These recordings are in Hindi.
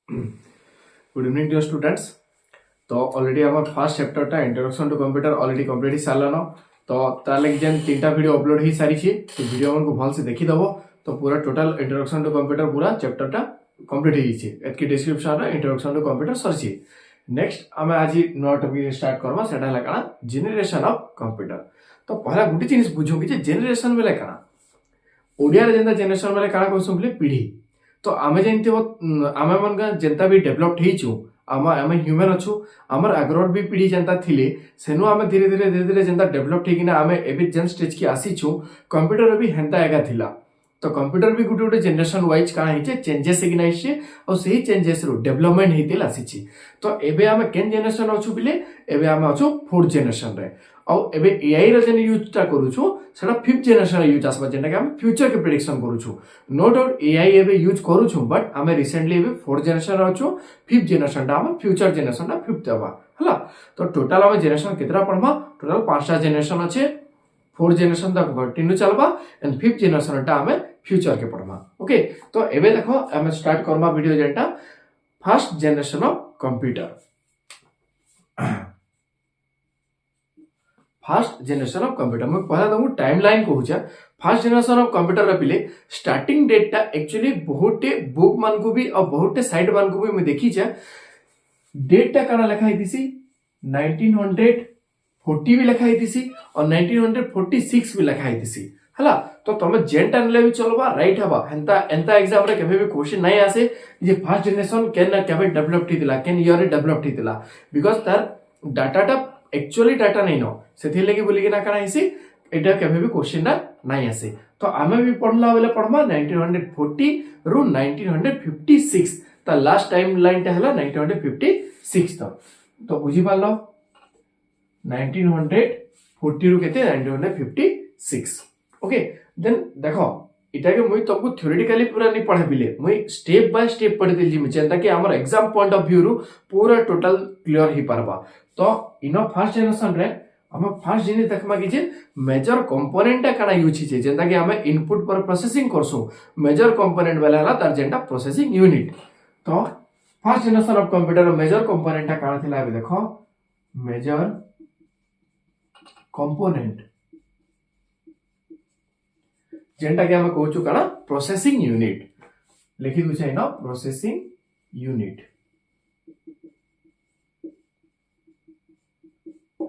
Good evening dear students. तो ऑलरेडी आम first chapter introduction to computer already complete ही सारान। तो तार लगे जेन 3टा वीडियो अपलोड हो सारी तो वीडियो मन को भल से देखीदेव। तो पूरा टोटल इंट्रोडक्शन टू कंप्यूटर पूरा चैप्टरटा कंप्लीट हो जाए। डिस्क्रिप्शन इंट्रोडक्शन टू कंप्यूटर सरी। नेक्स्ट आम आज नुआ टॉपिक स्टार्ट करवा से कण जेनेरेशन ऑफ कंप्यूटर। तो पहला गोटे जिनिस बुझो कि जेनेरेशन बेले कण ओडिया जेनता जेनेरेशन बेले कण कहूँ पीढ़ी। तो आमे जानते आमे मन जेनता भी डेभलप्ड हेचु आमे ह्यूमन अच्छु आमर आग्रह भी पीढ़ी जेनता थिले सेनु आमे धीरे धीरे जेनता डेभलप्ड हेकिना आमे एबे जेन स्टेज की आसीछु कंप्यूटर भी हेंता एगा थिला। तो कंप्यूटर भी गुटे गुटे जनरेशन वाइज काना हिचे चेंजेस हेकिना हिचे और सही चेंजेस रो डेवलपमेंट हेतिल आसीछि। तो एबे आमे केन जनरेशन अछु बिले एबे आमे अछु फोर्थ जनरेशन रे और एबे एआई रो जेन यूज ता करूछु सेटा फिफ्थ जनरेशन यूज आसबा जेनटा कि हम फ्यूचर के प्रेडिक्शन करूछु। नो डाउट एआई एबे यूज करूछु बट आमे रिसेंटली एबे फोर्थ जनरेशन अछु फिफ्थ जनरेशन ता हम फ्यूचर जनरेशन ता फिफ्थ हबा हला। तो टोटल आमे जनरेशन केतरा पढमा टोटल 5टा जनरेशन अछि। फोर्थ जनरेशन तक कंटिन्यू चलबा एंड फिफ्थ जनरेशन ता आमे फ्यूचर के पढमा। ओके तो एबे देखो आमे स्टार्ट करबा वीडियो जेनटा first generation of computer. First generation of computer मैं पहला तुमको टाइमलाइन कहूँ। फर्स्ट जनरेशन ऑफ कंप्यूटर पिले स्टार्टिंग डेट टा एक्चुअली बहुते बुक मान को भी और बहुते साइट मान को भी मैं देखी डेट टा काना लिखा है 1940 भी लिखा है और 1946 भी लिखा है हला। तो तुम जेन टाइम भी चलबा राइट हबा एंता एंता एग्जाम रे केबे भी क्वेश्चन नहीं आसे जे फर्स्ट जनरेशन केन केबे डेवलप्ड हितिला केन ईयर रे डेवलप्ड हितिला बिकॉज़ तार डाटाटा एक्चुअली डाटा नहीं नो सेथि लगे बोली कि ना काना हिसी एटा केबे भी क्वेश्चन ना नहीं आसे। तो आमे भी पढ़ला बेले पढ़मा 1940 रु 1956 त लास्ट टाइम लाइन ता हला 1956 तो बुझी पालो 1940 रु केते 1956। ओके देन देखो इटा के मुई तुमको थ्योरेटिकली पूरा नहीं पढ़ा बिले मुई स्टेप बाय स्टेप पढ़ देली मी जेंता कि हमर एग्जाम पॉइंट ऑफ व्यू रु पूरा टोटल क्लियर ही परबा। तो इनो फर्स्ट जनरेशन रे हम फर्स्ट जिनिस देखमा कि जे मेजर कंपोनेंट ता काना यूज हिचे जेंता कि हमें इनपुट पर प्रोसेसिंग करसु मेजर कंपोनेंट वाला हला तार जेंटा प्रोसेसिंग यूनिट। तो first generation of computer major component ता काना थिला अबे देखो मेजर कंपोनेंट जेंटा कि हम कहूछु काना प्रोसेसिंग यूनिट लिखि दु छै न प्रोसेसिंग यूनिट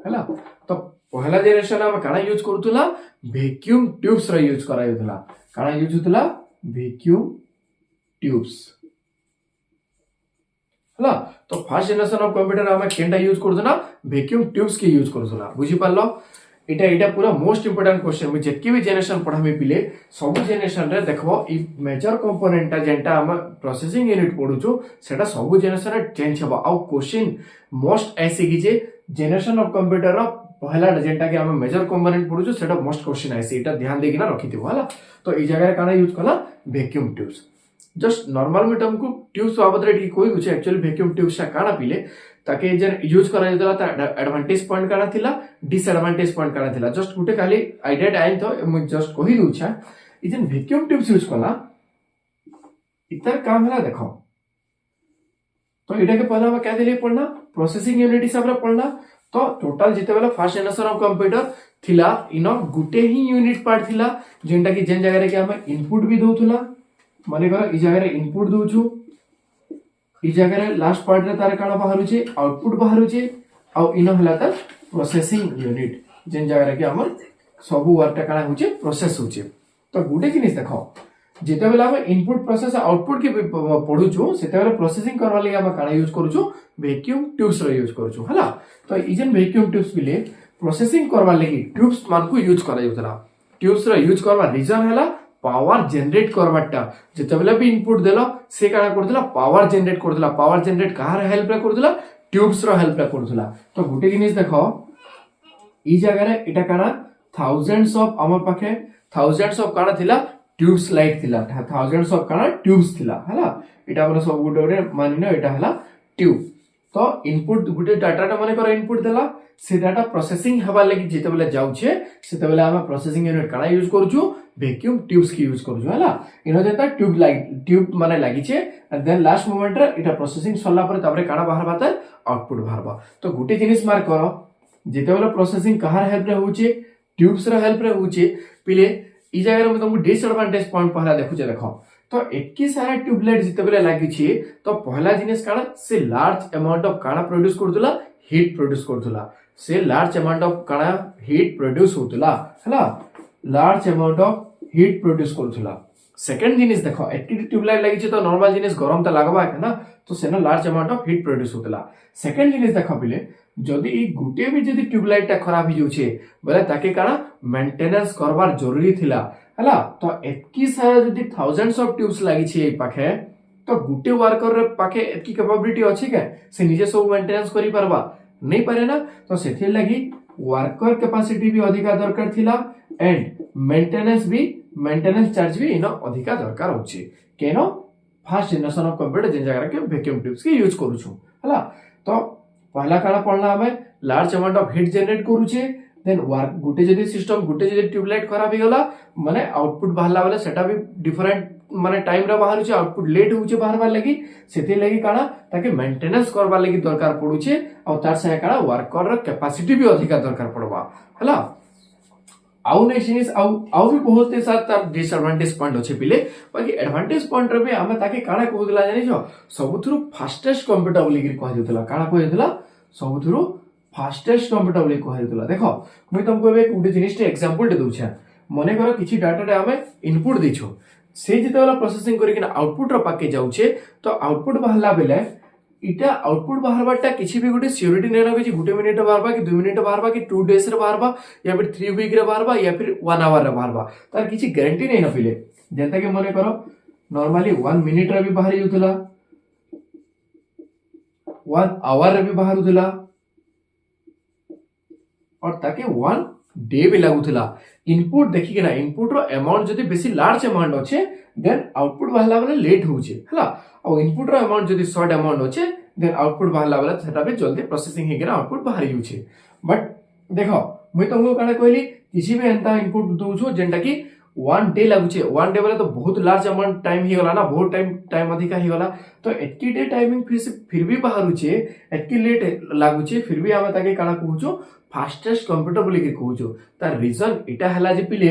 हला। तो पहला जनरेशन हम काना यूज करतुला वैक्यूम ट्यूब्स रा यूज करायुतला काना यूज होतला वैक्यूम ट्यूब्स हला। तो फर्स्ट जनरेशन ऑफ कंप्यूटर हम केंटा यूज करतुना वैक्यूम ट्यूब्स के यूज करतुला बुझी पालो। इटा इटा पूरा मोस्ट इंपोर्टेंट क्वेश्चन में जेतकी भी जनरेशन पढ़ामी पिले सब जनरेशन रे देखबो इ मेजर कंपोनेंट ता जेंटा हम प्रोसेसिंग यूनिट पढुछु सेटा सब जनरेशन रे चेंज हबा आ क्वेश्चन मोस्ट ऐसे कि जे जनरेशन ऑफ कंप्यूटर रो पहला जेंटा कि हम मेजर कंपोनेंट पढुछु सेटा मोस्ट क्वेश्चन ऐसे इटा ध्यान देकिना रखिथिबो हला। तो ई जगह रे काना यूज कला वैक्यूम ट्यूब्स जस्ट नॉर्मल में तुमको ट्यूब्स बाबत रे कोई कुछ एक्चुअली वैक्यूम ट्यूब्स काना पिले ताकि जेन यूज करा जतला ता एडवांटेज पॉइंट काना थिला डिसएडवांटेज पॉइंट काना थिला जस्ट गुटे खाली आइडिया टाइम तो मु जस्ट कहि दूछा ई जेन वैक्यूम ट्यूब्स यूज कला इतर काम हला देखो। तो इटा के पहला हम क्या दिले पढ़ना प्रोसेसिंग यूनिट हिसाब रे पढ़ना। तो टोटल जिते बेला फर्स्ट जनरेशन ऑफ कंप्यूटर थिला इनो गुटे ही यूनिट पार्ट थिला जेंटा कि जेन जगह रे कि हम इनपुट भी दोथुला माने कर ई जगह रे इनपुट दोछु ई जगह रे लास्ट पार्ट रे तार काना बाहरु छे आउटपुट बाहरु छे आ इनो हला त प्रोसेसिंग यूनिट जेन जगह रे कि हमर सब वर्क ता काना होचे प्रोसेस होचे। तो गुटे जिनिस देखो जेते बेला हम इनपुट प्रोसेस आउटपुट के पढुछु सेते बेला प्रोसेसिंग करवा लागि हम काना यूज करूछु वैक्यूम ट्यूब्स रो यूज करूछु हला। तो ई जेन वैक्यूम ट्यूब्स बिले प्रोसेसिंग करवा लागि ट्यूब्स मान को यूज करा युतला ट्यूब्स रो यूज करवा रीजन हला पावर जनरेट करवाटा जेते बेला भी इनपुट देलो से काना करदला पावर जनरेट करदला पावर जनरेट कहार हेल्प रे करदला ट्यूब्स रो हेल्प रे करदला। तो गुटे जिनिस देखो ई जगह रे एटा काना थाउजेंड्स ऑफ हमर पाखे थाउजेंड्स ऑफ काना थिला ट्यूब्स लाइट थिला थाउजेंड्स ऑफ काना ट्यूब्स थिला हला। एटा हमर सब गुटे रे मानिनो एटा हला ट्यूब। तो इनपुट गुटे डाटा मन कर इनपुट देला से डाटा प्रोसेसिंग हवा लगी जेते बेले जाउछे सेते बेले हम प्रोसेसिंग यूनिट काना यूज करछु वैक्यूम ट्यूब्स की यूज करछु हला इनो जेता ट्यूब माने लागि छे एंड देन लास्ट मोमेंट रे इटा प्रोसेसिंग सरला पर तबरे काना बाहर बाता आउटपुट बाहरबा तो गुटे जिनिस मार्क करो जेते बेले प्रोसेसिंग कहार हेल्प रे होचे ट्यूब्स रे हेल्प रे होचे पिले ई जगह रे तुमको डिसएडवांटेज पॉइंट पहला देखुचे देखो तो एकी सारा ट्यूबलाइट जिते बेले लागि छे तो पहला जिनिस काना से लार्ज अमाउंट ऑफ काना प्रोड्यूस करथुला हीट प्रोड्यूस करथुला से लार्ज अमाउंट ऑफ काना हीट प्रोड्यूस होतुला हला large amount of heat produce करथुला सेकंड जिनिस देखो एकी ट्यूबलाइट लागि छे तो नॉर्मल जिनिस गरम त लागबा है ना तो सेना large amount of heat produce होतला सेकंड जिनिस देखो पिले जदि ई गुटे भी जदि ट्यूबलाइट ता खराब ही जाउछे बोले ताके काना मेंटेनेंस करबार जरूरी थिला हला तो एकी सारा जदि थाउजेंड्स ऑफ ट्यूब्स लागि छे ए पाखे तो गुटे वर्कर रे पाखे एकी कैपेबिलिटी अछि के से निजे सब मेंटेनेंस करि परबा नहीं पारे ना तो सेथि लागि वर्कर कैपेसिटी भी अधिका दरकार थिला एंड मेंटेनेंस चार्ज भी इनो अधिका दरकार होछि केनो फर्स्ट जनरेशन ऑफ कंप्यूटर जिन जगह के वैक्यूम ट्यूब्स के यूज करू छु हला तो पहला काला पढ़ला हमें large amount of heat generate करू छे देन वर्क गुटे जदी सिस्टम गुटे जदी ट्यूबलाइट खराब ही गला माने आउटपुट बाहरला वाला सेटा भी डिफरेंट माने टाइम रे बाहर छे आउटपुट लेट होचे बाहरबा लागि सेति लागि काना ताके मेंटेनेंस करबा लागि दरकार पडु छे और तार से काना वर्कर र कैपेसिटी भी अधिका दरकार पड़बा हला आउ नै जिनिस आउ भी बहुत के साथ तार डिसएडवांटेज पॉइंट अछि पिले बाकी एडवांटेज पॉइंट रे भी हमें ताके काना कहउदला जानि छ सबथुरु फास्टेस्ट कंप्यूटर बोली कह दितला काना कह दितला सबथुरु फास्टेस्ट कंप्यूटर बोली कह दितला देखो मैं तुमको एक गुटे जिनिस एग्जांपल दे दूछा मने करो किछि डाटा रे हमें इनपुट दिछो से जेते वाला प्रोसेसिंग करिकिना आउटपुट रो पाके जाउछे तो आउटपुट बाहरला बेले इटा आउटपुट बाहरबाटा किछि भी गुटे सिक्योरिटी नै रखे गुटे मिनिट बाहरबा कि 2 मिनिट बाहरबा कि 2 डेज रे बाहरबा या फिर 3 वीक रे बाहरबा या फिर 1 आवर रे बाहरबा तार किछि गारंटी नै न पिले जेंता कि मने करो नॉर्मली 1 मिनिट रे भी बाहर युतला 1 आवर रे भी बाहर उतला और ताके 1 डे भी लागुतला इनपुट देखि के ना इनपुट रो अमाउंट जदी बेसी लार्ज अमाउंट अछि देन आउटपुट बाहरला वाला लेट होउछे हला और इनपुट रो अमाउंट जदी शॉर्ट अमाउंट अछि देन आउटपुट बाहरला वाला सेटा भी जल्दी प्रोसेसिंग हे के आउटपुट बाहर युछे बट देखो मैं तुमको काना कहली किसी भी एंता इनपुट दोछु जेंटा कि 1 डे लागुछे 1 डे वाला तो बहुत लार्ज अमाउंट टाइम ही गला ना बहुत टाइम अधिका ही गला तो एटकी डे टाइमिंग फिर भी बाहर होछे एटकी लेट लागुछे फिर भी हम ताके काना कहउछो फास्टेस्ट कंप्यूटर बोली के कहउछो तार रीजन इटा हला जे पिले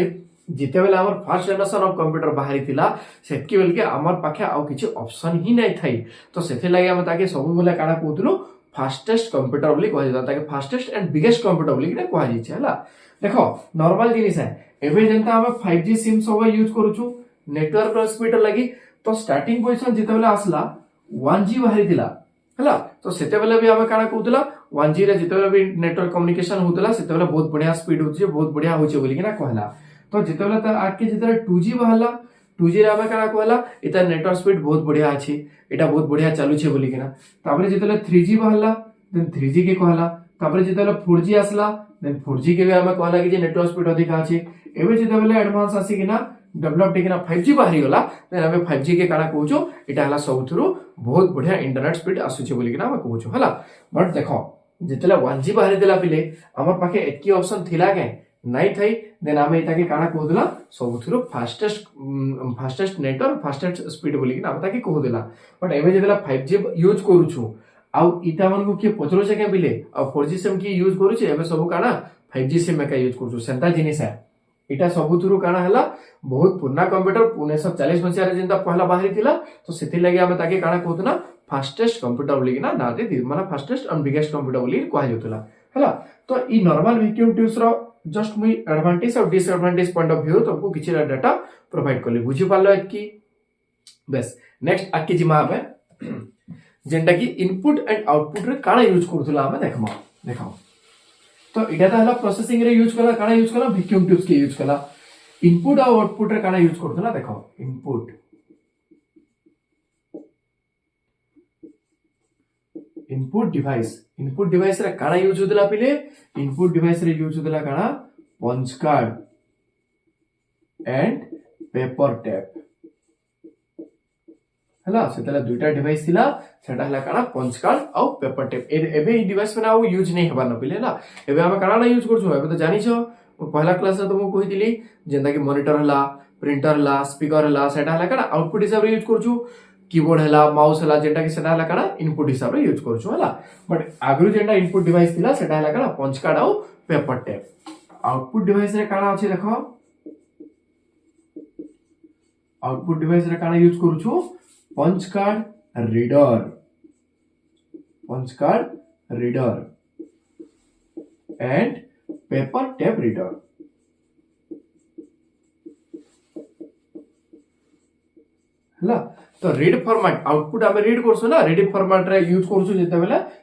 जिते बेला हमर फर्स्ट जनरेशन ऑफ कंप्यूटर बाहरी थिला सेटकी बेल के हमर पाखे आ किछि ऑप्शन ही नै थाई तो सेथे लागि हम ताके सब बोले काना कहउतलो फास्टेस्ट कंप्यूटर बोली कह जाता ताके फास्टेस्ट एंड बिगेस्ट कंप्यूटर बोली के कह जाय छै हला देखो नॉर्मल जिनिस है एबे जनता हम 5G सिम सब यूज करूछु नेटवर्क रो स्पीड लागि तो स्टार्टिंग पोजीशन जिते बेला आसला 1G बाहरी थिला हला तो सेते बेला भी हम काना कहउतला 1G रे जिते बेला भी नेटवर्क कम्युनिकेशन होतला सेते बेला बहुत बढ़िया स्पीड होछे बहुत बढ़िया होछे बोली के ना कहला तो जिते बेला त आके जिते 2G बाहरला 2G रे हम काना कहला इता नेटवर्क स्पीड बहुत बढ़िया अछि एटा बहुत बढ़िया चालू छे बोली के ना तापरे जिते बेला 3G बाहरला देन 3G के कहला तापरे जिते बेला 4G आसला देन 4G के भी हम कहला कि जे नेटवर्क स्पीड अधिक अछि एबे जिते बेला एडवांस आसी कि ना डेवलप टेकिना 5G बाहरी गला देन हमें 5G के काना कहउछो एटा हला सबथुरु बहुत बढ़िया इंटरनेट स्पीड आसुछे बोली के ना हम कहउछो हला बट देखो जितेला 1G बाहरी देला पिले हमर पाखे एतकी ऑप्शन थिला के नाही थाई देन हमें एटा के काना कहउदला सबथुरु फास्टेस्ट नेटवर्क फास्टेस्ट स्पीड बोली के ना हम ताके कहउदला बट एबे जितेला 5G यूज करूछु आउ इटा मन को के पचरो से के पिले आ 4G सिम की यूज करूछु एबे सब काना 5G सिम का यूज करूछु सेंता जिनिस है इटा सबुथुरु काना हला बहुत पुराना कंप्यूटर 1940 मसिया रे जिंदा पहला बाहरी थिला तो सेति लागि हम ताके काना कहउतना फास्टेस्ट कंप्यूटर बोली ना ना दे माने फास्टेस्ट एंड बिगेस्ट कंप्यूटर बोली कह जतला हला तो ई नॉर्मल वैक्यूम ट्यूब्स रो जस्ट मुई एडवांटेज और डिसएडवांटेज पॉइंट ऑफ व्यू तुमको किछि डाटा प्रोवाइड करली बुझि पालो एतकी बस नेक्स्ट आके जिमा हमें जेंटा की इनपुट एंड आउटपुट रे काना यूज करथुला हमें देखमा देखो तो इटा हला प्रोसेसिंग रे यूज कला काना यूज कला वैक्यूम ट्यूब्स के यूज कला इनपुट और आउटपुट रे काना यूज करथुला देखो इनपुट डिवाइस रे काना यूज होतला पिले इनपुट डिवाइस रे यूज होतला काना punch card and paper tape हला सेतला दुईटा डिवाइस थिला सेटा हला काना पंच कार्ड आ पेपर टेप एबे ई डिवाइस में आउ यूज नहीं हेबार न पिले हला एबे हम काना यूज करछु एबे तो जानि छ पहला क्लास रे तुमको कहि दिली जेंदा कि मॉनिटर हला प्रिंटर हला स्पीकर हला सेटा हला काना आउटपुट हिसाब रे यूज करछु कीबोर्ड हला माउस हला जेंटा कि सेटा हला काना इनपुट हिसाब रे यूज करछु हला बट आगरु जेंटा इनपुट डिवाइस थिला सेटा हला काना पंच कार्ड आ पेपर टेप आउटपुट डिवाइस रे काना अछि देखो आउटपुट डिवाइस रे काना यूज करछु punch card reader and paper tape reader हला तो रीड फॉर्मेट आउटपुट आमे रीड करसु ना रीड फॉर्मेट रे यूज करसु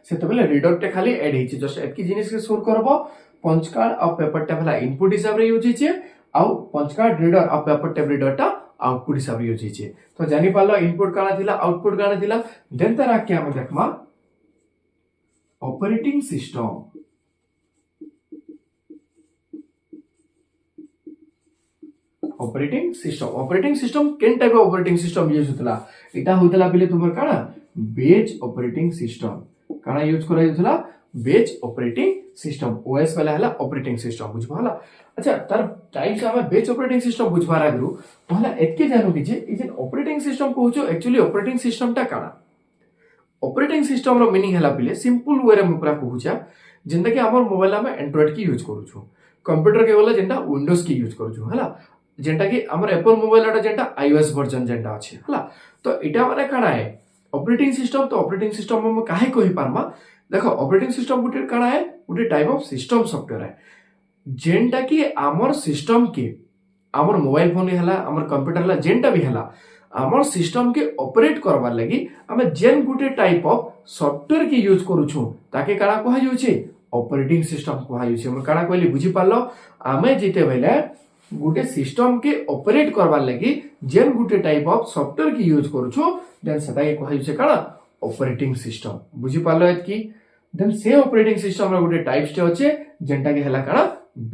सेते बेले रीडर टे खाली ऐड हिची जस्ट एतकी जिनिस के सोर करबो पंच कार्ड और पेपर टेप हला इनपुट हिसाब रे यूज हिचे आ पंच कार्ड रीडर और पेपर टेप रीडर टा आउटपुट हिसाब रे यूज हिचे तो जानि पालो इनपुट काना थिला आउटपुट काना थिला देन तारा के हम देखमा ऑपरेटिंग सिस्टम ऑपरेटिंग सिस्टम केन टाइप ऑपरेटिंग सिस्टम यूज होतला इटा होतला पहिले तुमर काना बेज ऑपरेटिंग सिस्टम काना यूज करा होतला बेज ऑपरेटिंग सिस्टम ओएस वाला हला ऑपरेटिंग सिस्टम बुझबा हला अच्छा तार टाइप से हमें बेज ऑपरेटिंग सिस्टम बुझबार आगरु पहला एतके जानु कि जे ई जे ऑपरेटिंग सिस्टम कहूचो एक्चुअली ऑपरेटिंग सिस्टम टा काना ऑपरेटिंग सिस्टम रो मीनिंग हला पहिले सिंपल वे रे मुपरा कहूचा जेंदा कि हमर मोबाइल में एंड्रॉइड की यूज करूछु कंप्यूटर के वाला जेंटा विंडोज की यूज करूछु हला जेंटा कि हमर एप्पल मोबाइल टा जेंटा आईओएस वर्जन जेंटा अछि हला तो इटा माने काना है ऑपरेटिंग सिस्टम तो ऑपरेटिंग सिस्टम में काहे कहि पारमा देखो ऑपरेटिंग सिस्टम गुटे काना है गुटे टाइप ऑफ सिस्टम सॉफ्टवेयर है जेंटा कि हमर सिस्टम के हमर मोबाइल फोन हला हमर कंप्यूटर हला जेंटा भी हला हमर सिस्टम के ऑपरेट करबार लागि हमें जेन गुटे टाइप ऑफ सॉफ्टवेयर के यूज करूछु ताके काना कहा जाउछे ऑपरेटिंग सिस्टम कहा जाउछे हम काना कहली बुझी पालो हमें जेते बेले गुटे सिस्टम के ऑपरेट करबार लागि जेन गुटे टाइप ऑफ सॉफ्टवेयर के यूज करूछु देन सेटा के कहा जाउछे काना ऑपरेटिंग सिस्टम बुझी पालो एतकी देन से ऑपरेटिंग सिस्टम रो गुटे टाइप्स टे होचे जेंटा के हला काना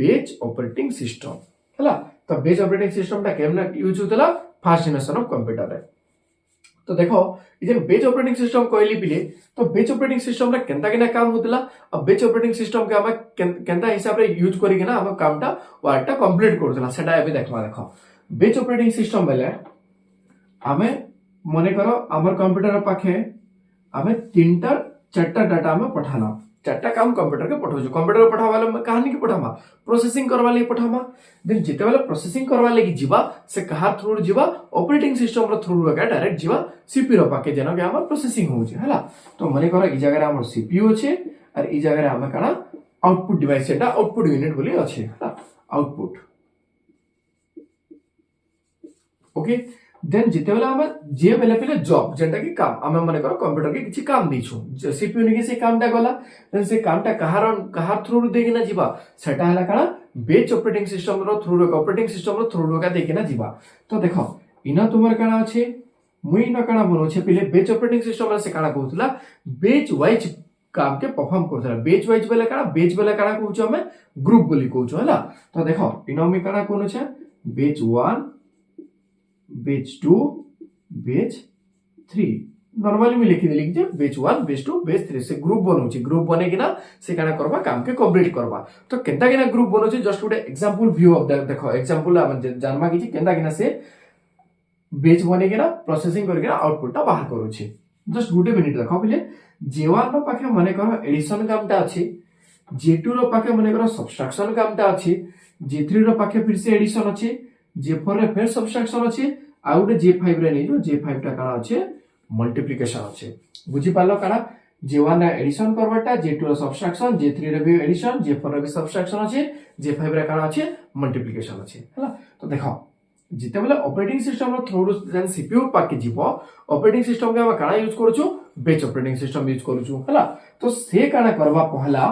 बेज ऑपरेटिंग सिस्टम हला तो बेज ऑपरेटिंग सिस्टम टा केमना यूज होतला फर्स्ट जनरेशन ऑफ कंप्यूटर रे तो देखो ई जे बेज ऑपरेटिंग सिस्टम कहली पिले तो बेज ऑपरेटिंग सिस्टम रे केनता केना काम होतला अब बेज ऑपरेटिंग सिस्टम के हम केनता हिसाब रे यूज करी के ना हम कामटा वाटा कंप्लीट करतला सेटा एबे देखमा देखो बेज ऑपरेटिंग सिस्टम बेले हमें मने करो हमर कंप्यूटर पाखे हमें तीनटा चारटा डाटा में पठाना चारटा काम कंप्यूटर के पठाउछु कंप्यूटर के पठावा वाला कहानी के पठामा प्रोसेसिंग करवा लागि पठामा देन जेते वाला प्रोसेसिंग करवा लागि जीवा से कहा थ्रू जीवा ऑपरेटिंग सिस्टम रो थ्रू का डायरेक्ट जीवा सीपीयू रो पाके जेना के हमर प्रोसेसिंग होउचे हला तो मने करो ई जगह रे हमर सीपीयू छे और ई जगह रे हम काना आउटपुट डिवाइस एटा आउटपुट यूनिट बोली अछि हला आउटपुट ओके देन जेते वाला हम जे बेले पहिले जॉब जेंटा कि काम हम माने करो कंप्यूटर के किछि काम दिछु सीपीयू नि के से कामटा गला देन से कामटा कहार थ्रू देके ना जीवा सेटा हला काना बेज ऑपरेटिंग सिस्टम रो थ्रू ऑपरेटिंग सिस्टम रो थ्रू का देके ना जीवा तो देखो इना तुमर काना अछि मुई न काना बोलो छे पहिले बेज ऑपरेटिंग सिस्टम से काना कहउतला बेज वाइज काम के परफॉर्म करथला बेज वाइज बेले काना कहउछ हमें ग्रुप बोली कहउछ हला तो देखो इनो में काना कोनो छे बेज 1 बेज 2 बेज 3 नॉर्मली में लिखि देली जे बेज 1 बेज 2 बेज 3 से ग्रुप बनउछि ग्रुप बने कि ना से काना करबा काम के कंप्लीट करबा तो केनता केना group बनउछि just Gute example view of that देखो एग्जांपल हम जानबा कि केनता केना से बेज बने कि ना प्रोसेसिंग करके आउटपुट ता बाहर करूछि जस्ट गुटे मिनिट देखो पहिले J1 रो पाखे मने करो एडिशन कामटा अछि J2 रो पाखे मने करो सब्ट्रैक्शन कामटा अछि J3 रो पाखे फिर से एडिशन अछि J4 रे फिर सब्ट्रैक्शन अछि आ गुटे J5 रे नै जो J5 टा काना अछि मल्टीप्लिकेशन अछि बुझी पालो काना J1 रे एडिशन करबाटा J2 रो सब्ट्रैक्शन J3 रे भी एडिशन J4 रे भी सब्ट्रैक्शन अछि J5 रे काना अछि मल्टीप्लिकेशन अछि हला तो देखो जिते बेले ऑपरेटिंग सिस्टम रो थ्रू देन सीपीयू पाके जीवो ऑपरेटिंग सिस्टम के हम काना यूज करूछु बेच ऑपरेटिंग सिस्टम यूज करूछु हला तो से काना करबा पहला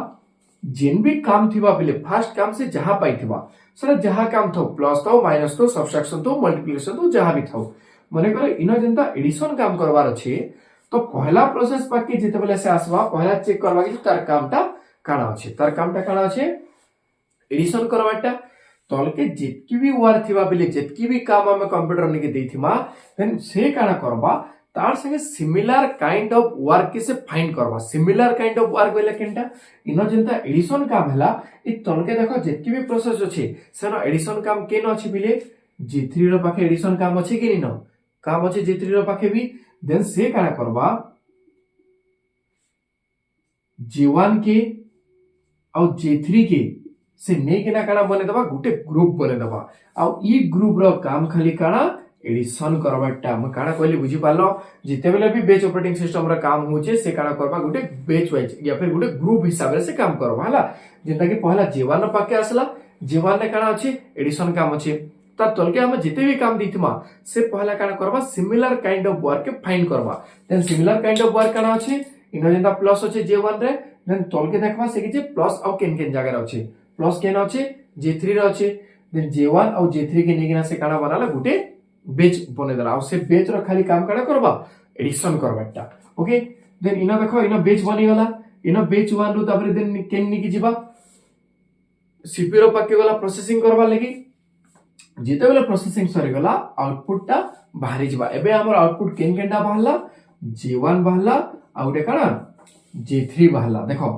जेन भी काम थिबा बेले फर्स्ट काम से जहां पाई थिबा सर जहां काम थो प्लस थो माइनस थो सब्ट्रैक्शन थो मल्टीप्लिकेशन थो जहां भी थो माने कर इनो जनता एडिशन काम करबार अछि तो पहला प्रोसेस पाके जिते बेले से आसबा पहला चेक करबा कि तार कामटा काना अछि तार कामटा काना अछि एडिशन करबाटा तलके जितकी भी वार थिबा बेले जितकी भी काम हम कंप्यूटर ने के देथिमा देन से काना करबा तार संगे सिमिलर काइंड ऑफ वर्क के से फाइंड करबा। सिमिलर काइंड ऑफ वर्क बोले केनटा इनो जेंता एडिशन काम हला इ तलके देखो जेतकी भी प्रोसेस अछि सेनो एडिशन काम केन अछि बिले G3 रो पाखे एडिशन काम अछि कि नो काम अछि G3 रो पाखे भी देन से काना करबा G1 के और G3 के से नै केना काना बने दबा गुटे ग्रुप बने दबा आ ई ग्रुप रो काम खाली काना एडिशन करबाटा हम काना कहली बुझी पालो जिते बेले भी बेच ऑपरेटिंग सिस्टम रा काम होचे से काना करबा गुटे बेच वाइज या फिर गुटे ग्रुप हिसाब रे से काम करबा हला जेंता कि पहला G1 रो पाके आसला G1 ने काना अछि एडिशन काम अछि ता तलके हम जिते भी काम दिथमा से पहला काना करबा सिमिलर काइंड ऑफ वर्क के फाइंड करबा then similar kind of work काना अछि इनो जेंता प्लस अछि J1 रे देन तलके देखबा से कि प्लस और केन केन जगह रे अछि प्लस केन अछि J3 रे अछि देन J1 और J3 के नेगिना से काना बनाला गुटे बेच बने दला और से बेच रो खाली काम काना करबा एडिशन करबाटा ओके देन इनो देखो इनो बेच बनी गला इनो बेच 1 रु तबरे देन केन नि की जिबा सीपीयू रो पाके गला प्रोसेसिंग करबा लागि जेते बेले प्रोसेसिंग सरी गला आउटपुट टा बाहरी जिबा एबे हमर आउटपुट केन केनटा बाहरला J1 बाहरला आउटे काना J3 बाहरला देखो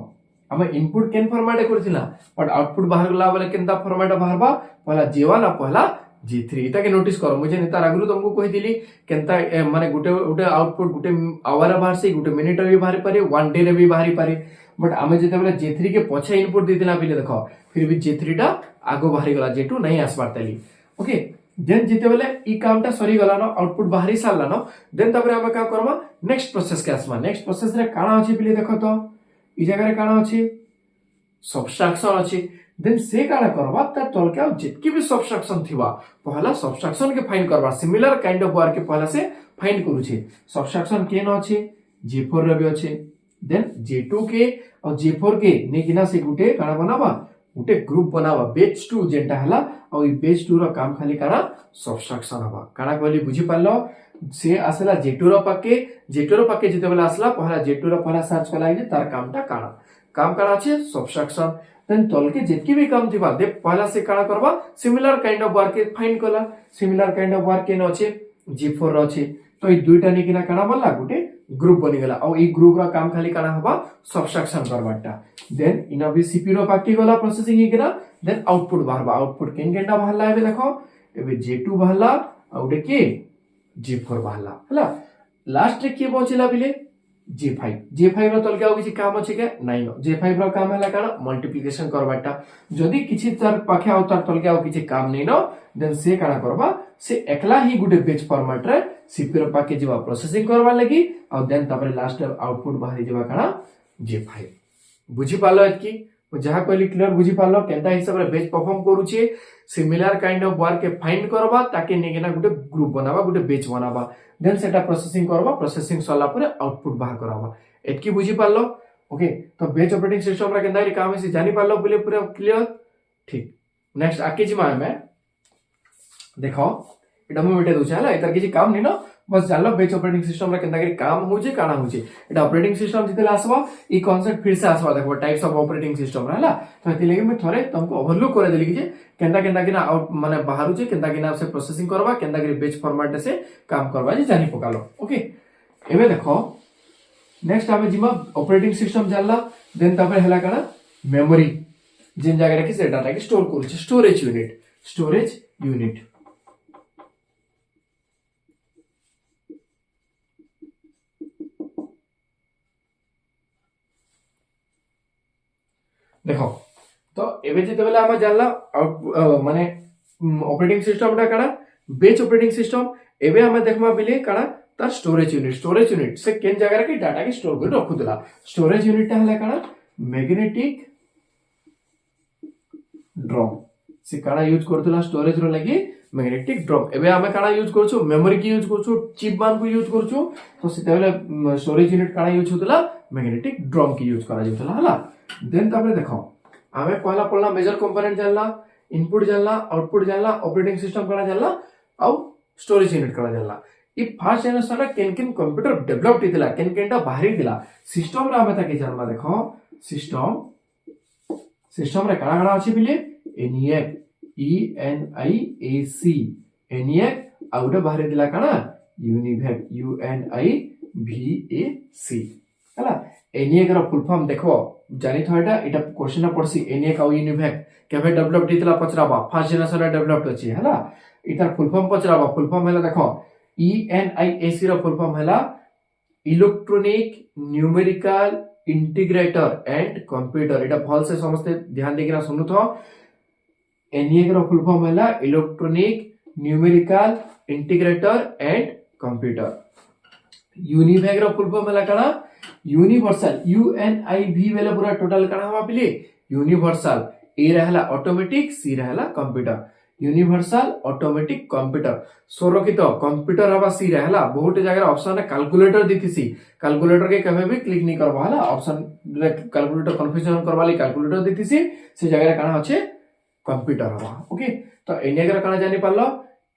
हम इनपुट केन फॉर्मेट करथिला बट आउटपुट बाहर गला बेले केनता फॉर्मेट बाहरबा पहला J1 आ पहला G3 इता के नोटिस करो मुझे नेता आगु तुमको कहि दिली केनता माने गुटे गुटे आउटपुट गुटे आवर बाहर से गुटे मिनिट रे भी बाहर पारे 1 डे रे भी बाहर पारे बट आमे जेते बेले J3 के पछे इनपुट दिथिला बिले देखो फिर भी J3 टा आगो बाहरी गला J2 नहीं आसबार तली ओके देन जेते बेले ई कामटा सरी गला न आउटपुट बाहरी सारला न देन तबरे हम का करबा नेक्स्ट प्रोसेस के आसमा नेक्स्ट प्रोसेस रे काना अछि बिले देखो तो ई जगह रे काना अछि सबट्रैक्शन अछि देन से काना करबा त तलके आ जितकी भी सबट्रैक्शन थिबा पहला सबट्रैक्शन के फाइंड करबा सिमिलर काइंड ऑफ वर्क के पहला से फाइंड करू छी सबट्रैक्शन केन अछि J4 रे भी अछि देन J2 के और J4 के नेकिना से गुटे काना बनाबा गुटे ग्रुप बनाबा बेच 2 जेंटा हला और ई बेच 2 रो काम खाली काना सबट्रैक्शन हबा काना कहली बुझी पालो से आसला J2 रो पाके जेते बेला आसला पहला J2 रो पहला सर्च कला जे तार कामटा काम काना अछि सबट्रैक्शन देन तलके जेतकी भी काम थिबा दे पहला से काना करबा सिमिलर काइंड ऑफ वर्क के फाइंड कला सिमिलर काइंड ऑफ वर्क केन अछि G4 रो अछि तो ई दुईटा नेकिना काना बनला गुटे ग्रुप बनि गेला और ई ग्रुप रा काम खाली काना हबा सबट्रैक्शन करबाटा देन इना भी सीपीयू रो पाके गला प्रोसेसिंग हिगिना देन आउटपुट बाहरबा आउटपुट केन केनटा बाहरला एबे देखो एबे J2 बाहरला और के J4 बाहरला हला लास्ट रे के बचिला बिले J5 रो तलके आ किछि काम अछि के नाही नो J5 रो काम हला काना मल्टीप्लिकेशन करबाटा जदी किछि तार पाखे आ तार तलके आ किछि काम नै नो देन से काना करबा से एकला ही गुटे बेच फॉर्मेट रे सीपीयू रो पाके जिबा प्रोसेसिंग करबा लागि और देन तबरे लास्ट आउटपुट बाहरी जिबा काना J5 बुझी पालो एतकी जहा कहली क्लियर बुझी पालो केनता हिसाब रे बेच परफॉर्म करूची सिमिलर काइंड ऑफ वर्क के फाइंड करबा ताके नेगिना गुटे ग्रुप बनाबा गुटे बेच बनाबा देन सेटा प्रोसेसिंग करबा प्रोसेसिंग सला परे आउटपुट बाहर कराबा एतकी बुझी पालो ओके तो बेच ऑपरेटिंग सिस्टम रा केनता रे काम से जानि पालो बोले पूरा क्लियर ठीक नेक्स्ट आके जिमा में देखो एटा मु बेटे दोछा हला एतर किछि काम नै न बस जानलो बेच ऑपरेटिंग सिस्टम रा केनता करी काम होजे काना होजे एटा ऑपरेटिंग सिस्टम जिते आसबा ई कांसेप्ट फिर से आसबा देखो टाइप्स ऑफ ऑपरेटिंग सिस्टम रा हला तो एति लगे मैं थोरे तुमको ओवरलुक करे देली कि जे केनता केनता किना आउट माने बाहर जे केनता किना से प्रोसेसिंग करबा केनता करी बेच फॉर्मेट से काम करबा जे जानि पकालो ओके एबे देखो नेक्स्ट आमे जिमा ऑपरेटिंग सिस्टम जानला देन तबे हला काना मेमोरी जिन जगह रखि से डाटा के स्टोर करू स्टोरेज यूनिट देखो तो एबे जेते बेला हम जानला माने ऑपरेटिंग सिस्टम टा काना बेच ऑपरेटिंग सिस्टम एबे हम देखमा बिले काना तार स्टोरेज यूनिट से केन जगह रे डाटा के स्टोर कर रखु देला स्टोरेज यूनिट टा हला काना मैग्नेटिक ड्रम से काना यूज करतला स्टोरेज रो लागि मैग्नेटिक ड्रम एबे हम काना यूज करछु मेमोरी की यूज करछु चिप मान को यूज करछु तो सेते बेला स्टोरेज यूनिट काना यूज होतला मैग्नेटिक ड्रम की यूज करा जेतला हला देन तबरे देखो हमें पहला पढ़ला मेजर कंपोनेंट जानला इनपुट जानला आउटपुट जानला ऑपरेटिंग सिस्टम करा जानला और स्टोरेज यूनिट करा जानला ई फर्स्ट जनरेशन रा केन केन कंप्यूटर डेवलप हितला केन केनटा बाहरी दिला सिस्टम रा हमें ताके जानबा देखो सिस्टम रे काना काना अछि बिले ENIAC ENIAC आ उडे बाहरी दिला काना यूनिभैक UNIVAC हला एनिएक रो फुल फॉर्म देखो जानि थो एटा क्वेश्चन पड़सी एनिएक आ यूनिभैक केबे डेवलप दितला पचराबा फर्स्ट जनरेशन डेवलप अछि हला इतार फुल फॉर्म पचराबा फुल फॉर्म हला देखो ENIAC रो फुल फॉर्म हला electronic numerical integrator and computer एटा भल से समस्त ध्यान देकिना सुनु थो एनिएक रो फुल फॉर्म हला electronic numerical integrator and computer UNIVAC रो फुल फॉर्म हला काना यूनिवर्सल UNIV वेले पूरा टोटल काना हवा पिले यूनिवर्सल ए रहला ऑटोमेटिक सी रहला कंप्यूटर यूनिवर्सल ऑटोमेटिक कंप्यूटर सोरकित कंप्यूटर हवा सी रहला बहुत जगह ऑप्शन रे कैलकुलेटर दिथिसी कैलकुलेटर के कभी भी क्लिक नहीं करबा हला ऑप्शन रे कैलकुलेटर कन्फ्यूजन करवाली कैलकुलेटर दिथिसी से जगह रे काना होचे कंप्यूटर हवा ओके तो एनिएक रे काना जानि पारलो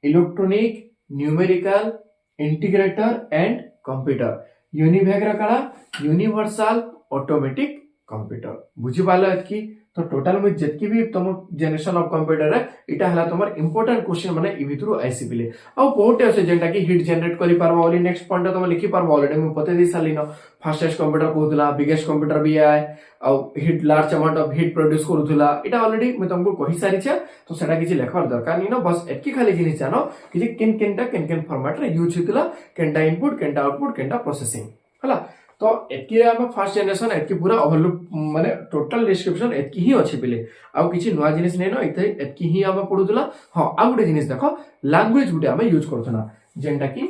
electronic numerical integrator and computer UNIVAC रे काना यूनिवर्सल ऑटोमेटिक कंप्यूटर बुझि पालो एतकी तो टोटल में जतकी भी तुम जनरेशन ऑफ कंप्यूटर रे इटा हला तुमर इंपोर्टेंट क्वेश्चन माने इ भितरु आइसी पिले आ बहुत আছে जेंटा की हिट जनरेट करि पारबा ओली नेक्स्ट पॉइंट तुम लिखि पारबा ऑलरेडी मैं बते दी सालिनो फास्टेस्ट कंप्यूटर कहउतला बिगेस्ट कंप्यूटर भी आए आ heat large amount of heat produce करउतला इटा ऑलरेडी मैं तुमको कहि सारी छे तो सेटा किछि लेखर दरकार नहीं न बस एतकी खाली जिनिस जानो कि किन फॉर्मेट रे यूज होतला केनटा इनपुट केनटा आउटपुट केनटा प्रोसेसिंग हला तो एतकी रे हम फर्स्ट जनरेशन एतकी पूरा ओवरलुक माने टोटल डिस्क्रिप्शन एतकी ही अछि पिले आ किछि नवा जिनिस नै न एतकी ही हम पढुतला हां आ गुटे जिनिस देखो लैंग्वेज गुटे हम यूज करथना जेंटा की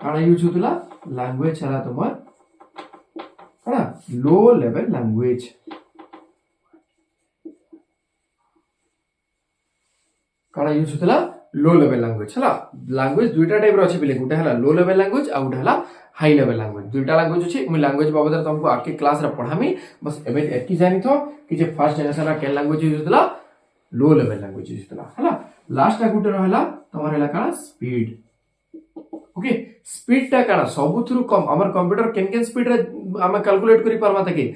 काना यूज होतला लैंग्वेज छला तमर काना लो लेवल लैंग्वेज काना यूज होतला लो लेवल लैंग्वेज हला लैंग्वेज दुईटा टाइप रो अछि पिले गुटे हला लो लेवल लैंग्वेज आ गुटे हला हाई लेवल लैंग्वेज दुईटा लैंग्वेज अछि मैं लैंग्वेज बाबद तुमको आके क्लास रे पढामी बस एबे एतकी जानि थो कि जे फर्स्ट जनरेशन रा केन लैंग्वेज यूज होतला लो लेवल लैंग्वेज यूज होतला हला लास्ट टा गुटे रहला तमर हला काना स्पीड ओके स्पीड टा काना सबुथुरु कम हमर कंप्यूटर केन स्पीड रे हम कैलकुलेट करि परबा तके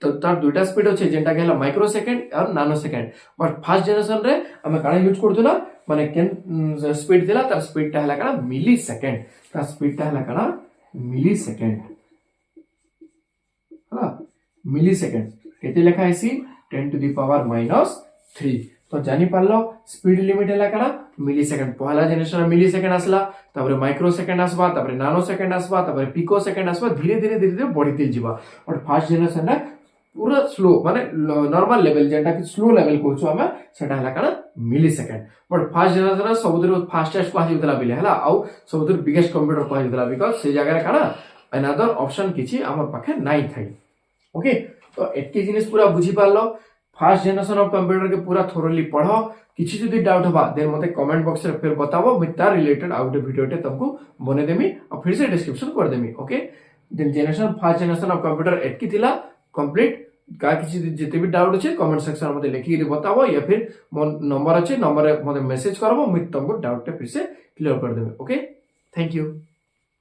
तो तार दुईटा स्पीड अछि जेंटा गेला माइक्रो सेकंड और नानो सेकंड बट फर्स्ट जनरेशन रे हम काना यूज करथुना माने केन स्पीड दिला तार स्पीड टा हला काना मिली सेकंड तार स्पीड टा हला काना मिली सेकंड हाँ मिली सेकंड केते लेखा आसी 10 to the power -3 तो जानि पारलो स्पीड लिमिट हला काना मिली सेकंड पहला जनरेशन मिली सेकंड आसला तापरे माइक्रो सेकंड आसबा तापरे नानो सेकंड आसबा तापरे पिको सेकंड आसबा धीरे धीरे बढ़िते जिबा और फर्स्ट जनरेशन रे पूरा स्लो माने नॉर्मल लेवल जेंटा कि स्लो लेवल कहछु हम सेटा हला काना millisecond but first generation सबुदर फास्टेस्ट को हितला बिले हला आ सबुदर बिगेस्ट कंप्यूटर को हितला बिकॉज़ से जगह रे काना अनदर ऑप्शन किछि हमर पाखे नाही थाई ओके तो एतके जिनिस पूरा बुझी पारलो फर्स्ट जनरेशन ऑफ कंप्यूटर के पूरा थोरली पढ़ो किछि जदी डाउट होबा देन मते कमेंट बॉक्स रे फिर बताबो मैं तार रिलेटेड आउट वीडियोटे तुमको बने देमी और फिर से डिस्क्रिप्शन कर देमी okay then generation first generation of computer एतकी थिला कंप्लीट का किसी जिते भी डाउट अच्छे कमेंट सेक्शन में लिखिक बताओ या फिर मो नंबर अच्छे नंबर मत मेसेज करबो मैं तुमको डाउट फिर से क्लियर कर देबे ओके थैंक यू।